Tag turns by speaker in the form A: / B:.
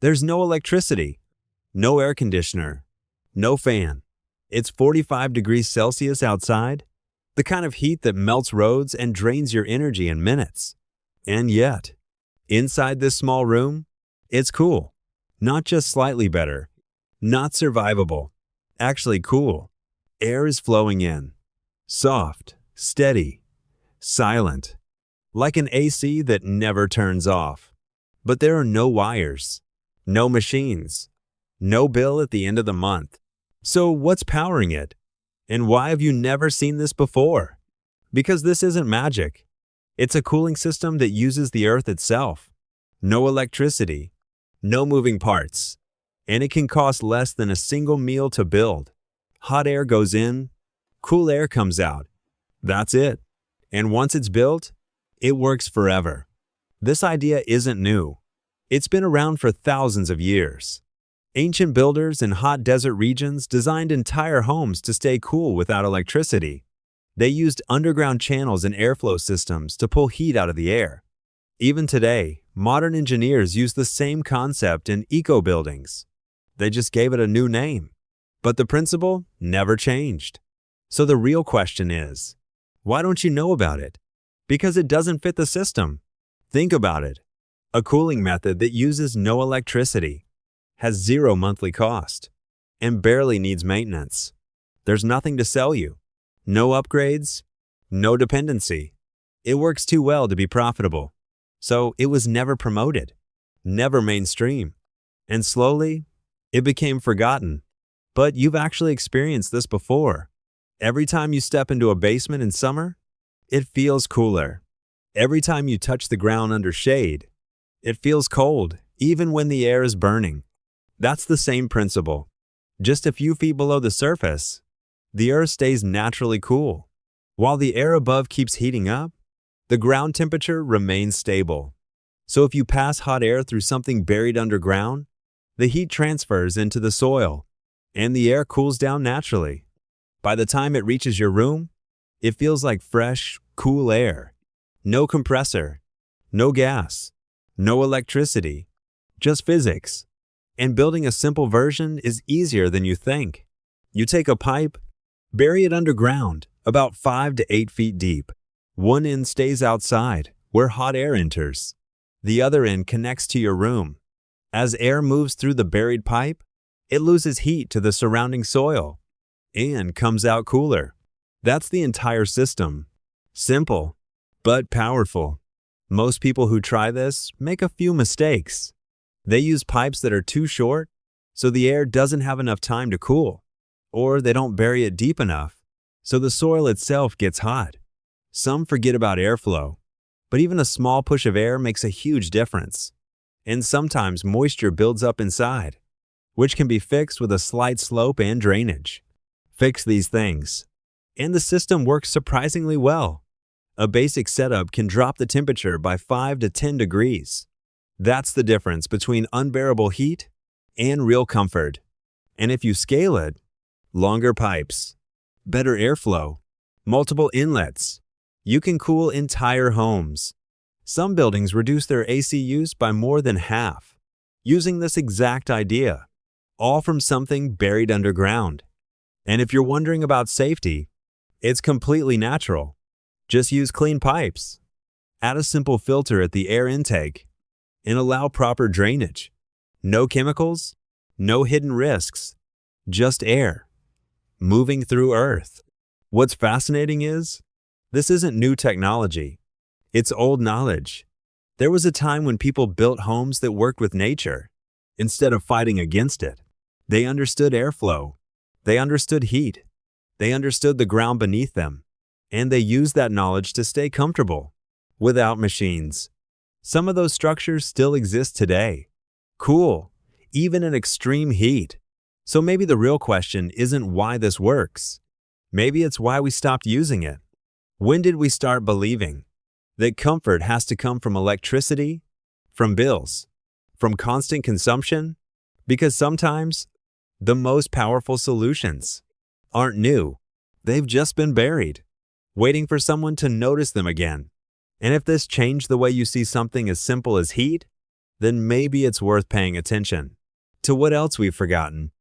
A: There's no electricity, no air conditioner, no fan. It's 45 degrees Celsius outside, the kind of heat that melts roads and drains your energy in minutes. And yet, inside this small room, it's cool. Not just slightly better, not survivable, actually cool. Air is flowing in, soft, steady, silent, like an AC that never turns off. But there are no wires, no machines, no bill at the end of the month. So what's powering it? And why have you never seen this before? Because this isn't magic. It's a cooling system that uses the earth itself. No electricity, no moving parts, and it can cost less than a single meal to build. Hot air goes in, cool air comes out. That's it. And once it's built, it works forever. This idea isn't new. It's been around for thousands of years. Ancient builders in hot desert regions designed entire homes to stay cool without electricity. They used underground channels and airflow systems to pull heat out of the air. Even today, modern engineers use the same concept in eco-buildings. They just gave it a new name. But the principle never changed. So the real question is, why don't you know about it? Because it doesn't fit the system. Think about it. A cooling method that uses no electricity, has zero monthly cost, and barely needs maintenance. There's nothing to sell you. No upgrades, no dependency. It works too well to be profitable. So it was never promoted, never mainstream. And slowly, it became forgotten. But you've actually experienced this before. Every time you step into a basement in summer, it feels cooler. Every time you touch the ground under shade, it feels cold, even when the air is burning. That's the same principle. Just a few feet below the surface, the earth stays naturally cool. While the air above keeps heating up, the ground temperature remains stable. So if you pass hot air through something buried underground, the heat transfers into the soil, and the air cools down naturally. By the time it reaches your room, it feels like fresh, cool air. No compressor, no gas, no electricity, just physics. And building a simple version is easier than you think. You take a pipe, bury it underground, about 5 to 8 feet deep. One end stays outside, where hot air enters. The other end connects to your room. As air moves through the buried pipe, it loses heat to the surrounding soil and comes out cooler. That's the entire system. Simple, but powerful. Most people who try this make a few mistakes. They use pipes that are too short, so the air doesn't have enough time to cool, or they don't bury it deep enough, so the soil itself gets hot. Some forget about airflow, but even a small push of air makes a huge difference. And sometimes moisture builds up inside, which can be fixed with a slight slope and drainage. Fix these things, and the system works surprisingly well. A basic setup can drop the temperature by 5 to 10 degrees. That's the difference between unbearable heat and real comfort. And if you scale it, longer pipes, better airflow, multiple inlets, you can cool entire homes. Some buildings reduce their AC use by more than half, using this exact idea, all from something buried underground. And if you're wondering about safety, it's completely natural. Just use clean pipes, add a simple filter at the air intake, and allow proper drainage. No chemicals, no hidden risks, just air, moving through earth. What's fascinating is, this isn't new technology. It's old knowledge. There was a time when people built homes that worked with nature, instead of fighting against it. They understood airflow. They understood heat. They understood the ground beneath them. And they used that knowledge to stay comfortable, without machines. Some of those structures still exist today. Cool, even in extreme heat. So maybe the real question isn't why this works. Maybe it's why we stopped using it. When did we start believing that comfort has to come from electricity, from bills, from constant consumption? Because sometimes the most powerful solutions aren't new. They've just been buried, waiting for someone to notice them again. And if this changed the way you see something as simple as heat, then maybe it's worth paying attention to what else we've forgotten.